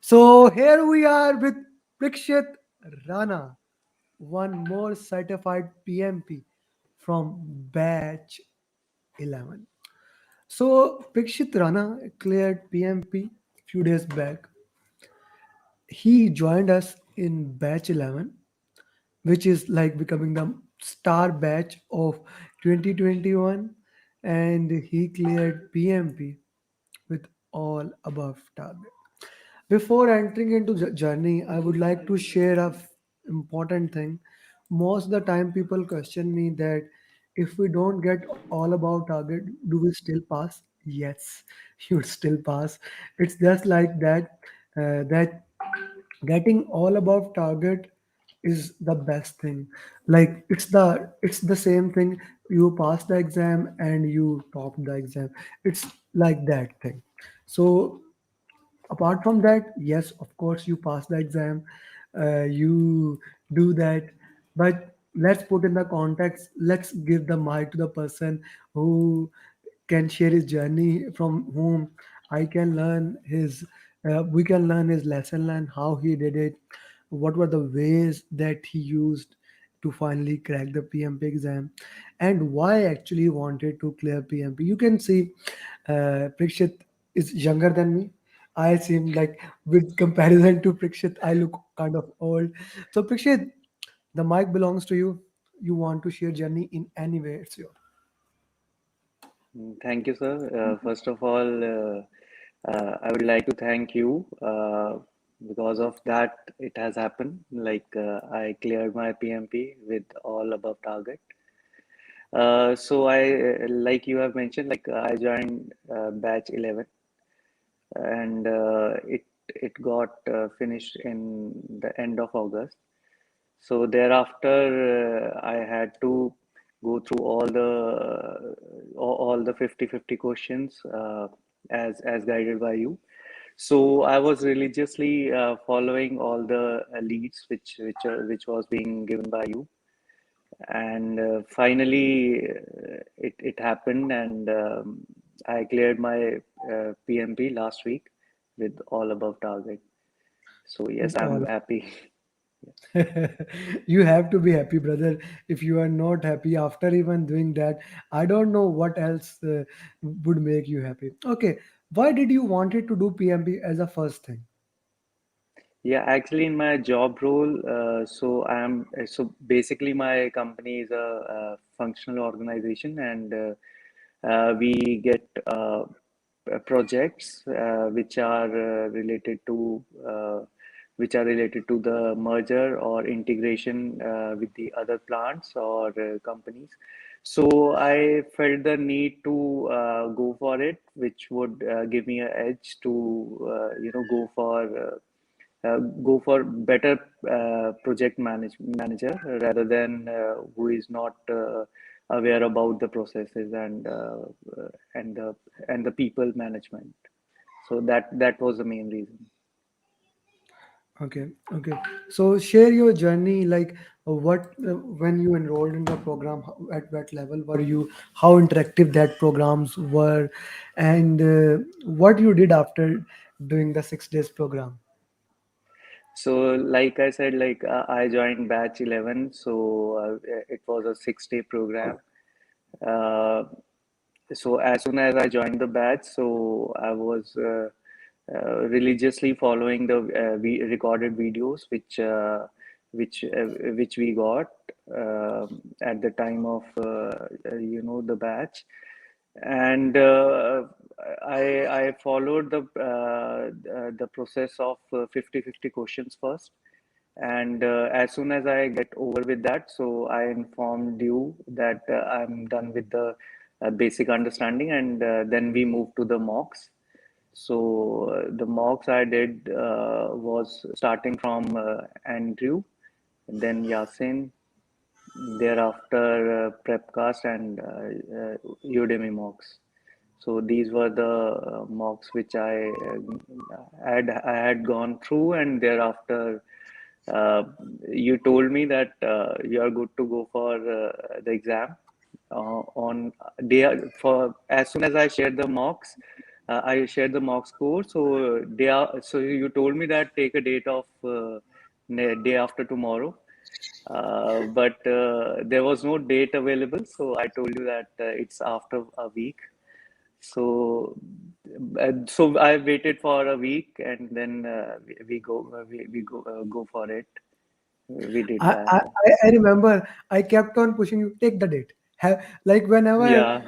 So here we are with Prikshit Rana, one more certified PMP from batch 11. So Prikshit Rana cleared PMP few days back. He joined us in batch 11, which is like becoming the star batch of 2021, and he cleared PMP with all above target. Before entering into journey, I would like to share important thing. Most of the time, people question me that if we don't get all about target, do we still pass? Yes, you still pass. It's just like that. That getting all above target is the best thing. Like it's the same thing. You pass the exam and you top the exam. It's like that thing. So apart from that, yes, of course you pass the exam, you do that, but let's put in the context. Let's give the mic to the person who can share his journey, from whom I can learn his we can learn his lesson, learn how he did it, what were the ways that he used to finally crack the PMP exam, and why actually he wanted to clear PMP. You can see Prikshit is younger than me. I seem like, with comparison to Prikshit, I look kind of old. So Prikshit, the mic belongs to you. You want to share journey in any way, it's your. Thank you, sir. First of all, I would like to thank you. Because of that, it has happened. I cleared my PMP with all above target. Like you have mentioned, I joined batch 11, and it got finished in the end of August. So thereafter, I had to go through all the 50-50 questions as guided by you. So I was religiously following all the leads which was being given by you, and finally it happened, and I cleared my PMP last week with all above target. So yes, With I'm all. happy. You have to be happy, brother. If you are not happy after even doing that, I don't know what else would make you happy. Okay, why did you wanted to do PMP as a first thing? Yeah, actually, in my job role, so basically my company is a functional organization, and we get projects which are related to the merger or integration with the other plants or companies. So I felt the need to go for it, which would give me an edge to go for better manager rather than who is not aware about the processes and the and the people management. So that was the main reason. Okay, okay. So share your journey, like what when you enrolled in the program, at what level were you, how interactive that programs were, and what you did after doing the 6 days program. So like I said, I joined batch 11, so it was a 6-day program. Uh, so as soon as I joined the batch, so I was religiously following the recorded videos which we got at the time of the batch, and I followed the process of 50-50 questions first, and as soon as I get over with that, so I informed you that I'm done with the basic understanding, and then we moved to the mocks. So the mocks I did was starting from Andrew, then Yasin, thereafter Prepcast and Udemy mocks. So these were the mocks which I had gone through, and thereafter uh, you told me that you are good to go for the exam on day for as soon as I shared the mocks. I shared the mock score. So you told me that take a date of day after tomorrow. But there was no date available, so I told you that it's after a week. So I waited for a week, and then we go for it. We did I, that. I, I remember I kept on pushing you, take the date. Like Yeah,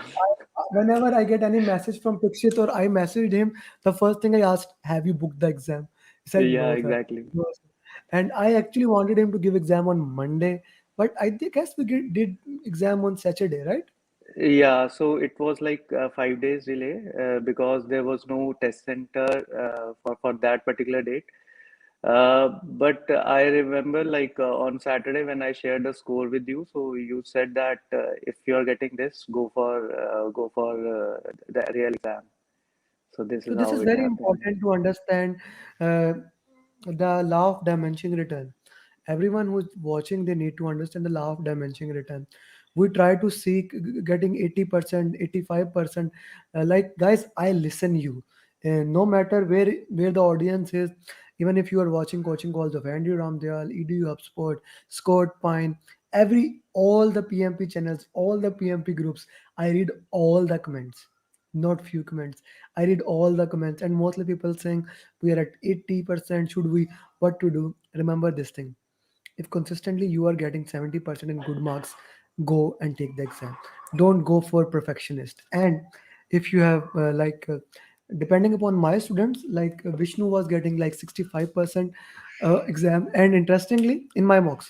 whenever I get any message from Prikshit or I messaged him, the first thing I asked, have you booked the exam? He said, yeah, no, sir. exactly. No, sir. And I actually wanted him to give exam on Monday, but guess we did exam on Saturday, right? Yeah, so it was like 5 days delay because there was no test center for that particular date. But I remember like on Saturday when I shared the score with you, so you said that if you are getting this, go for the real exam. So this So is this how is it very happened. important to understand uh, the law of diminishing return. Everyone who's watching, they need to understand the law of diminishing return. We try to seek getting 80%, 85%. Like guys, I listen you. No matter where the audience is, even if you are watching coaching calls of Andrew Ramdayal, EDU HubSpot, Scott Pine, all the PMP channels, all the PMP groups, I read all the comments, not few comments. I read all the comments, and mostly people saying we are at 80%. Should we? What to do? Remember this thing. If consistently you are getting 70% in good marks, go and take the exam. Don't go for perfectionist. And if you have depending upon my students, like Vishnu was getting like 65% exam, and interestingly, in my mocks,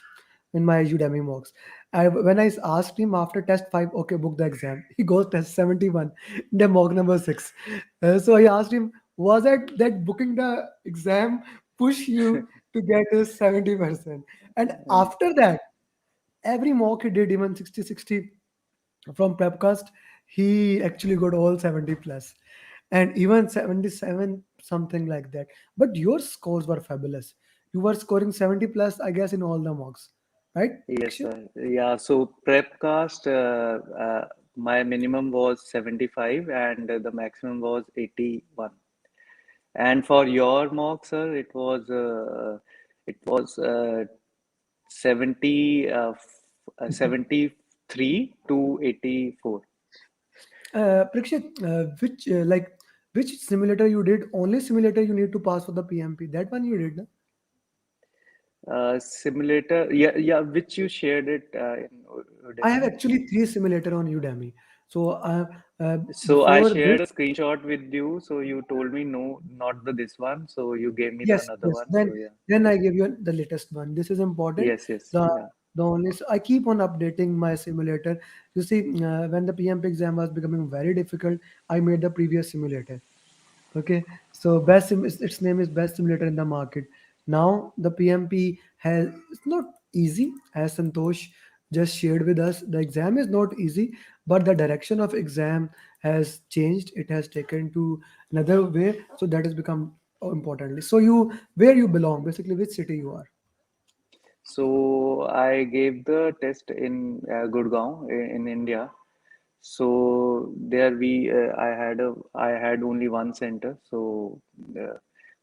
in my Udemy mocks, when I asked him after test 5, okay, book the exam, he goes test 71, the mock number 6. So I asked him, was it that booking the exam push you to get a 70%? And after that, every mock he did, even 60-60 from Prepcast, he actually got all 70 plus, and even 77, something like that. But your scores were fabulous. You were scoring 70 plus, I guess, in all the mocks, right, Yes, Prikshit? sir. Yeah, so Prepcast, my minimum was 75 and the maximum was 81. And for your mock, sir, it was 70 73 to 84. Prikshit, which simulator you did? Only simulator you need to pass for the PMP. That one you did, na? Simulator, yeah, yeah, which you shared it in I have Udemy. actually three simulator on Udemy. So So I before this, shared a screenshot with you. So you told me no, not this one. So you gave me the yes, another yes. one. Then So yeah, then I give you the latest one. This is important. yes, yes, The yeah. the only I keep on updating my simulator. You see, when the PMP exam was becoming very difficult, I made the previous simulator. Okay, so its name is best simulator in the market. Now the PMP has, it's not easy as Santosh just shared with us. The exam is not easy, but the direction of exam has changed. It has taken to another way, so that has become importantly. So you, where you belong, basically which city you are. So I gave the test in Gurgaon in India. So there I had only one center. So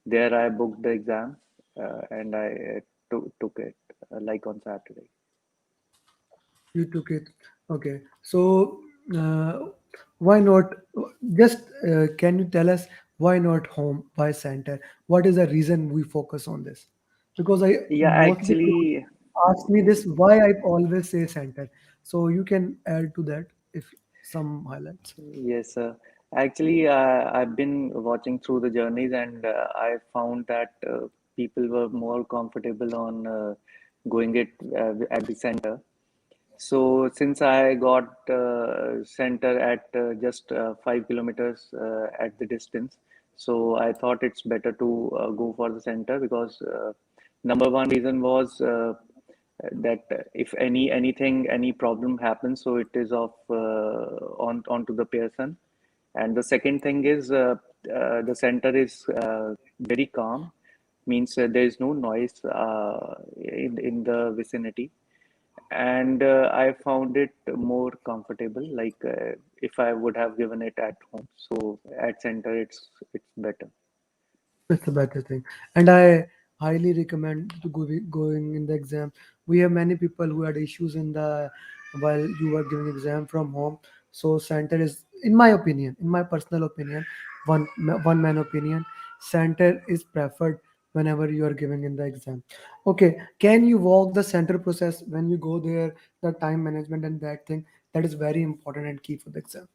there I booked the exam and I took it like on Saturday. You took it. Okay. So, uh, why not? Just can you tell us why not home? Why center? What is the reason we focus on this? Because I Yeah, mostly people actually, ask me this, why I always say center. So you can add to that if some highlights. yes, sir. Actually, I've been watching through the journeys, and I found that people were more comfortable on going it at the center. So since I got center at just 5 kilometers at the distance, so I thought it's better to go for the center because number one reason was that if any problem happens, so it is of on onto the person, and the second thing is the center is very calm, means there is no noise in the vicinity, and I found it more comfortable. Like if I would have given it at home, so at center it's better. It's the better thing, and I highly recommend to going in the exam. We have many people who had issues in the while you were giving exam from home. So center is, in my opinion, in my personal opinion, one man opinion, center is preferred whenever you are giving in the exam. Okay, can you walk the center process when you go there? The time management and that thing, that is very important and key for the exam.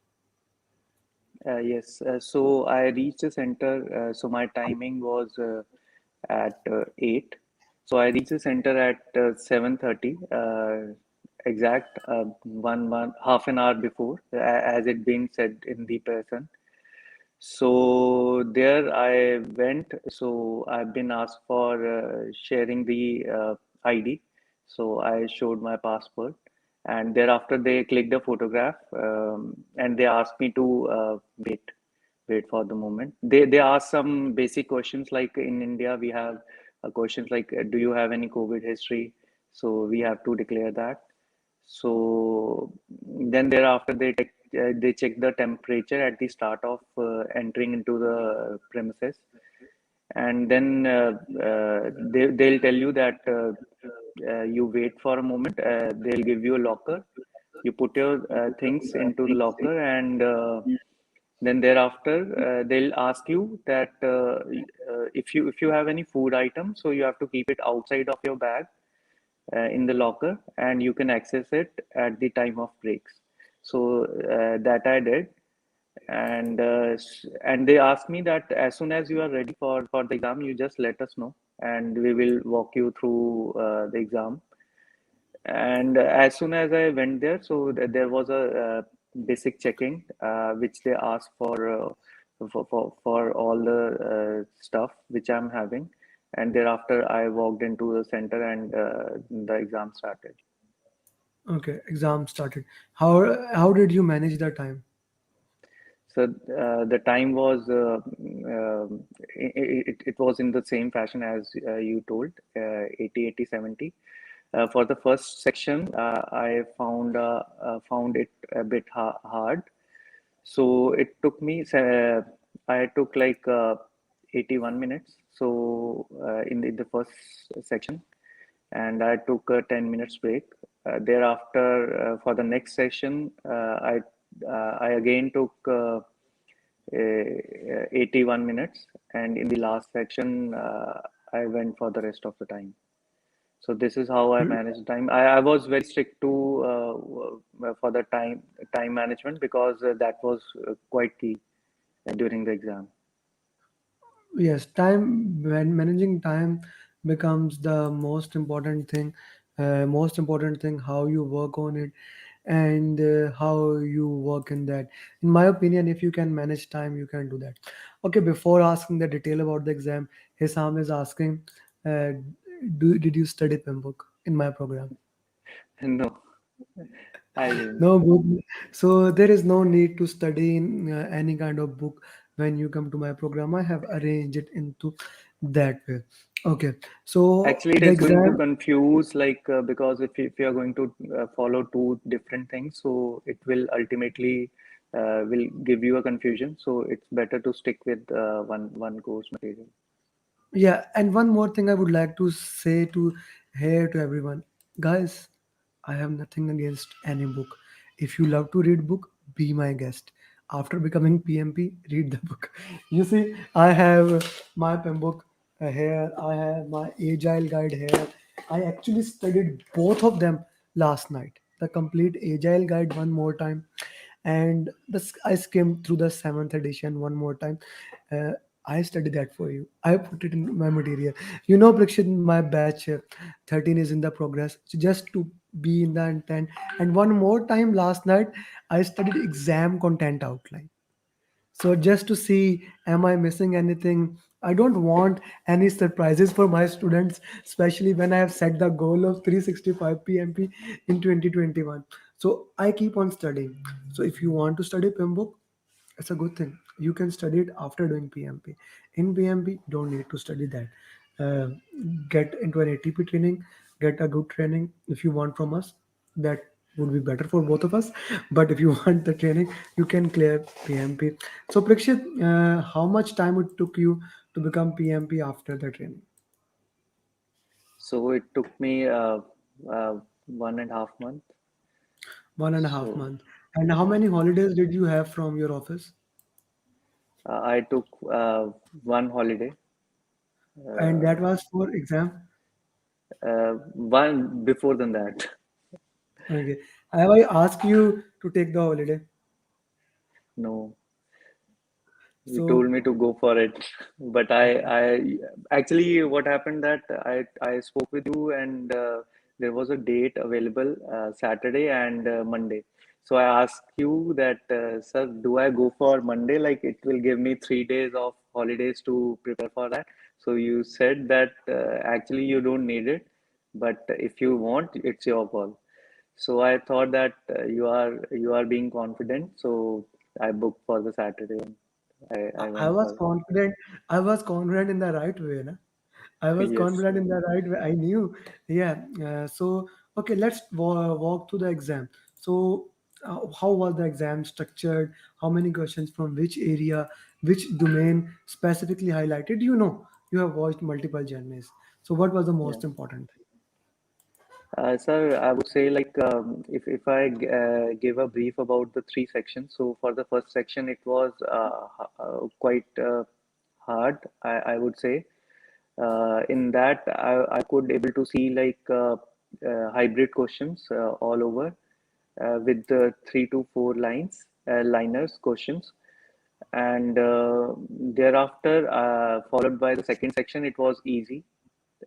Yes, so I reached the center. So my timing was at 8. So I reached the center at 7:30, exact one half an hour before, as it been said in the person. So there I went. So I've been asked for sharing the ID. So I showed my passport, and thereafter they clicked a photograph, and they asked me to wait for the moment. They ask some basic questions like in India we have questions like do you have any COVID history? So we have to declare that. So then thereafter they check the temperature at the start of entering into the premises, and then they'll tell you that you wait for a moment. They'll give you a locker. You put your things into the locker, and then thereafter they'll ask you that if you have any food items, so you have to keep it outside of your bag in the locker, and you can access it at the time of breaks. So that I did, and they asked me that as soon as you are ready for the exam, you just let us know, and we will walk you through the exam. And as soon as I went there, so there was a basic checking which they asked for all the stuff which I'm having, and thereafter I walked into the center, and the exam started. Okay, exam started. How did you manage the time? So the time was it was in the same fashion as you told, 80, 80, 70. For the first section, I found it a bit hard. So it took me, I took like 81 minutes. So in the first section, and I took a 10 minutes break. Thereafter, for the next session, I again took 81 minutes, and in the last section, I went for the rest of the time. So this is how I manage time. I was very strict to for the time management, because that was quite key during the exam. Yes, time, when managing time becomes the most important thing. Most important thing, how you work on it, and how you work in that. In my opinion, if you can manage time, you can do that. Okay, before asking the detail about the exam, Hisam is asking, uh, did you study book in my program? No, I didn't. No book. So there is no need to study in any kind of book when you come to my program. I have arranged it into that way. Okay. So Actually, it the is going to exam, confuse, like because if you are going to follow two different things, so it will ultimately will give you a confusion. So it's better to stick with one course material. yeah, and one more thing I would like to say to here to everyone, guys. I have nothing against any book. If you love to read book, be my guest. After becoming PMP, read the book. You see, I have my pen book here. I have my Agile guide here. I actually studied both of them last night. The complete Agile guide one more time, and I skimmed through the seventh edition one more time. Uh, I studied that for you. I put it in my material. You know, Prikshit, my batch 13 is in the progress. So just to be in the intent. And one more time last night, I studied exam content outline. So just to see, am I missing anything? I don't want any surprises for my students, especially when I have set the goal of 365 PMP in 2021. So I keep on studying. So if you want to study PMBOK, it's a good thing. You can study it after doing PMP. In PMP, you don't need to study that. Uh, get into an ATP training, get a good training if you want from us. That would be better for both of us. But if you want the training, you can clear PMP. So Prikshit, how much time it took you to become PMP after the training? So it took me 1.5 month. 1.5 months. So And how many holidays did you have from your office? I took one holiday, And that uh, was for exam. one before than that. Okay. Have I asked you to take the holiday? No, you told So me to go for it, but I actually what happened that I spoke with you and there was a date available Saturday and Monday. So I asked you that, sir, do I go for Monday? Like it will give me 3 days of holidays to prepare for that. So you said that actually you don't need it, but if you want, it's your call. So I thought that you are being confident. So I booked for the Saturday. I I went was for confident. I was confident in the right way. Na? I was yes, confident in the right way. I knew. Yeah. So okay, let's walk through the exam. So how was the exam structured? How many questions from which area, which domain specifically highlighted? You have watched multiple journeys. So what was the yeah. most important thing? Sir, I would say like if I give a brief about the three sections. So for the first section, it was quite hard. I would say in that I could able to see like hybrid questions all over with the 3 to 4 liners questions. And thereafter, followed by the second section, it was easy.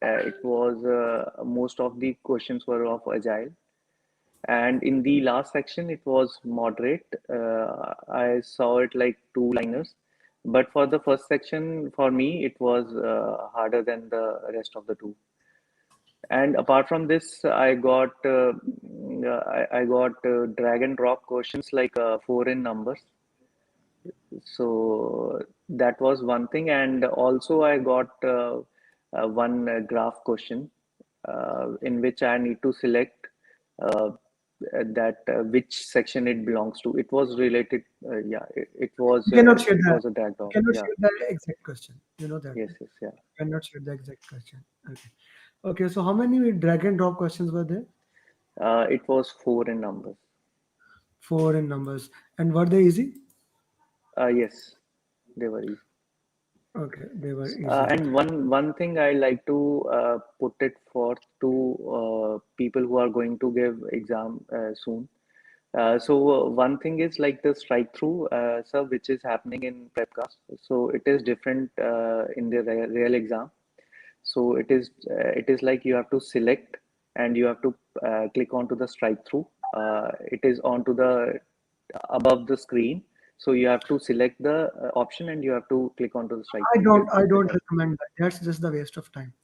It was most of the questions were of agile, and in the last section, it was moderate. I saw it like two liners, but for the first section, for me, it was harder than the rest of the two. And apart from this, I got drag and drop questions like foreign numbers. So that was one thing, and also I got one graph question in which I need to select uh, that which section it belongs to. It was related, yeah. You cannot share It the was a drag you down, cannot yeah. share the exact question. You know that, Yes, right? yes, yeah. Cannot share the exact question. Okay. Okay. So how many drag and drop questions were there? It was four in numbers. Four in numbers. And were they easy? Yes, they were easy. Okay, they were easy. And one thing I like to put it forth to people who are going to give exam soon. So one thing is like the strike through, sir, which is happening in prepcast. So it is different in the real exam. So it is like you have to select and you have to click onto the strike through. It is onto the above the screen. So you have to select the option and you have to click onto the strike I through don't I if it don't has. recommend that. That's just the waste of time.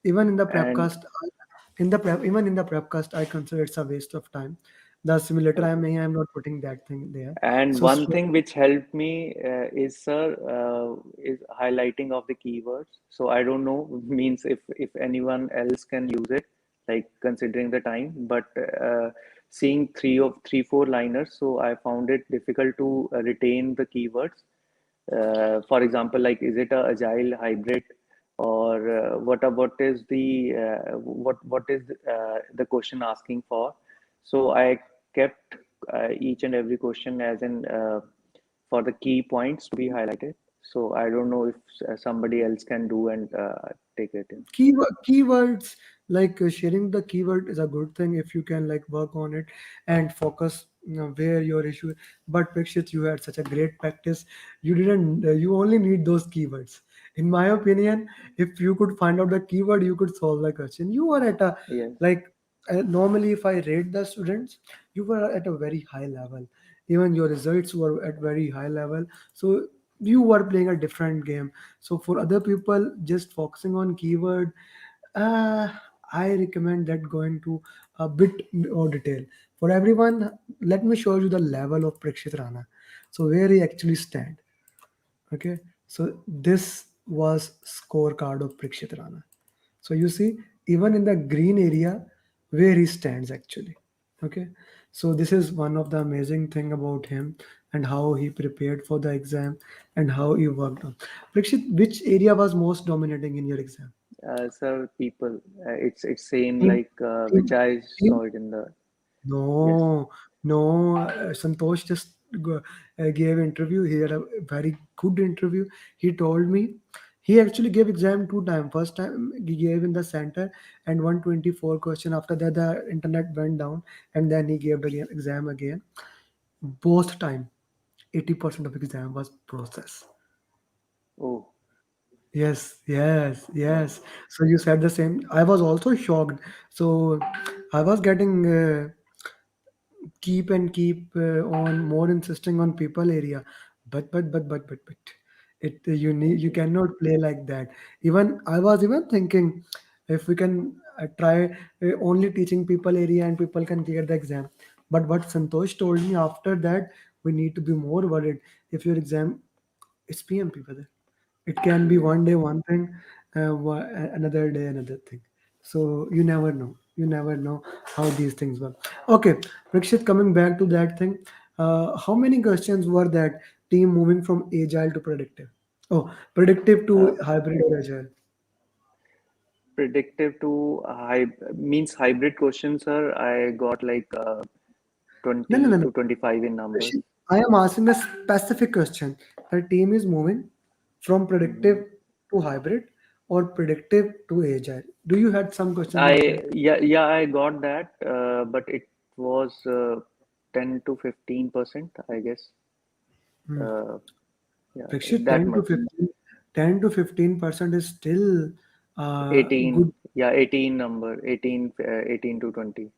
Even in the And prepcast, even in the prepcast, I consider it's a waste of time. The simulator okay. I'm not putting that thing there. And So one straight, thing which helped me is, sir, is highlighting of the keywords. So I don't know means if anyone else can use it, like considering the time, but seeing three four liners, so I found it difficult to retain the keywords. For example, like is it a agile hybrid, or what is what is the question asking for? So I kept each and every question as in for the key points to be highlighted. So I don't know if somebody else can do and take it in. keywords, like sharing the keyword is a good thing if you can like work on it and focus, where your issue. But Prakshit, you had such a great practice. You didn't you only need those keywords. In my opinion, if you could find out the keyword, you could solve the question. You were at a, Yes, like, normally if I rate the students, you were at a very high level. Even your results were at very high level. So you were playing a different game. So for other people just focusing on keyword, uh, I recommend that going to a bit more detail. For everyone, let me show you the level of Prikshit Rana. So where he actually stand. Okay. So this was scorecard of Prikshit Rana. So you see, even in the green area, where he stands actually. Okay, so this is one of the amazing thing about him and how he prepared for the exam and how he worked on. Prikshit, which area was most dominating in your exam? Sir, people, it's same Team, like which team, I team. saw it in the, yes. No, no. Santosh just gave interview. He had a very good interview. He told me he actually gave exam two time. First time he gave in the center and 124 question. After that, the internet went down, and then he gave the exam again. Both time, 80% of exam was process. Oh, Yes, yes, oh, yes. So you said the same. I was also shocked. So I was getting. Keep on more insisting on people area, but it you need you okay. cannot play like that. Even I was even thinking if we can try only teaching people area and people can clear the exam. But what Santosh told me after that, we need to be more worried if your exam is PMP, brother. It can be Yes. one day one thing, another day another thing. So you never know. You never know how these things work. Okay, Prakshit, coming back to that thing, how many questions were that team moving from agile to predictive? Oh, predictive Uh, to hybrid or agile. Predictive to means hybrid questions, sir. I got like No, no, no, 20 no. to 25 in numbers. Prakshit, I am asking a specific question. The team is moving from Hmm. predictive to hybrid or predictive to agile. Do you had some questions like I that? Yeah, yeah, I got that, but it was 10 to 15%, I guess. Hmm. Uh, yeah, Prakshit, that 10 to much. 15, 10 to 15% is still 18, good. yeah, 18 number, 18, 18 to 20.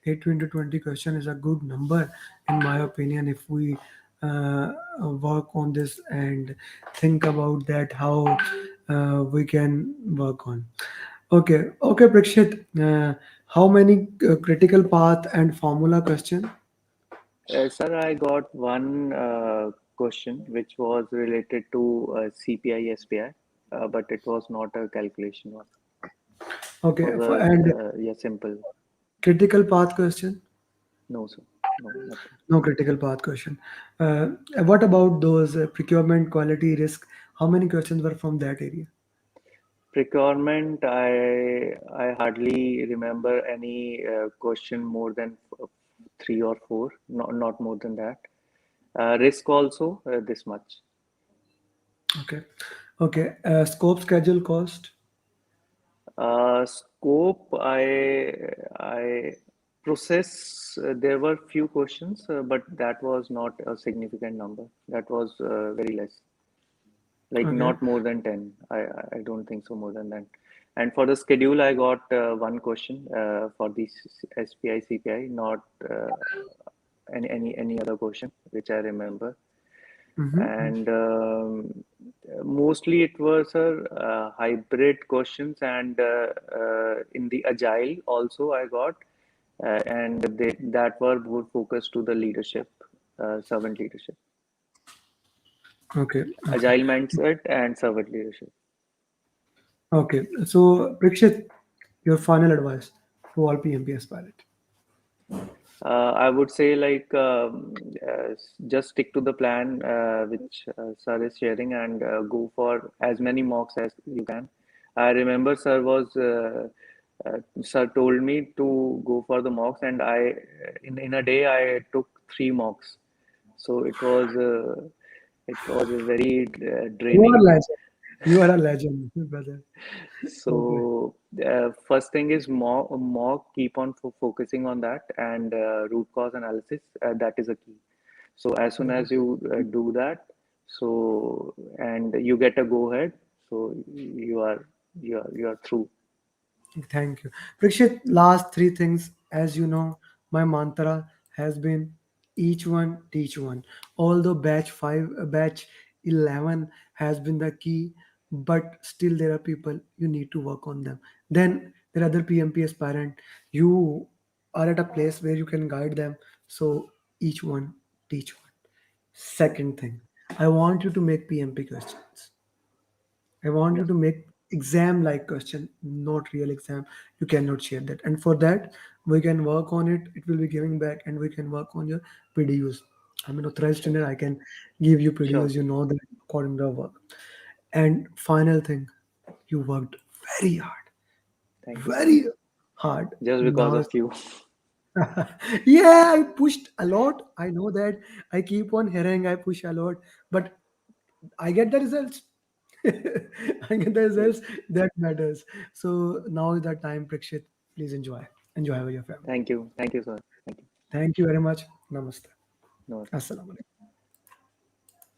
18 to 20 question is a good number, in my opinion, if we work on this and think about that, how we can work on. Okay, okay, Prakshit, how many critical path and formula question? Sir, I got one question which was related to CPI, SPI, but it was not a calculation one. It Okay, was and a yeah, simple. critical path question? No, sir. No, nothing. No critical path question. Uh, what about those procurement quality risk? How many questions were from that area? Procurement, I hardly remember any question more than three or four, not more than that. Risk also this much. Okay. Okay. Scope, schedule, cost. Scope, I process. There were few questions, but that was not a significant number. That was very less, like Okay. not more than 10. I don't think so more than that. And for the schedule, I got one question for the SPI CPI, not any other question which I remember. Mm-hmm. And mostly it was hybrid questions, and in the agile also I got, and that were more focused to the leadership, servant leadership, Okay. Okay. agile mindset and servant leadership. Okay. So, Prikshit, your final advice to all PMP aspirant. I would say like just stick to the plan which sir is sharing, and go for as many mocks as you can. I remember sir told me to go for the mocks, and in a day I took three mocks. So it was a very You are a draining. legend. You are a legend, brother. Okay. So first thing is mock, keep on focusing on that, and root cause analysis. That is a key. So as soon Yeah. as you do that, so and you get a go ahead, so you are through. Thank you. Prikshit, last three things. As you know, my mantra has been each one teach one. Although batch 5, batch 11 has been the key, but still there are people you need to work on them. Then there are other PMP aspirant. You are at a place where you can guide them. So each one teach one. Second thing, I want you to make PMP questions. I want you Yes. to make exam like question, not real exam. You cannot share that. And for that, we can work on it. It will be giving back, and we can work on your PDUs. I'm an authorized Sure. trainer. I can give you Sure. PDUs. You know that according to the work. And final thing, you worked very hard, Thank you, sir. very hard. Just because Now, of you. yeah, I pushed a lot. I know that. I keep on hearing I push a lot, but I get the results. I get the Yes. results that matters. So now is the time, Prikshit. Please enjoy. Enjoy with your family. Thank you. Thank you, sir. Thank you. Thank you very much. Namaste. No. Assalamu alaikum.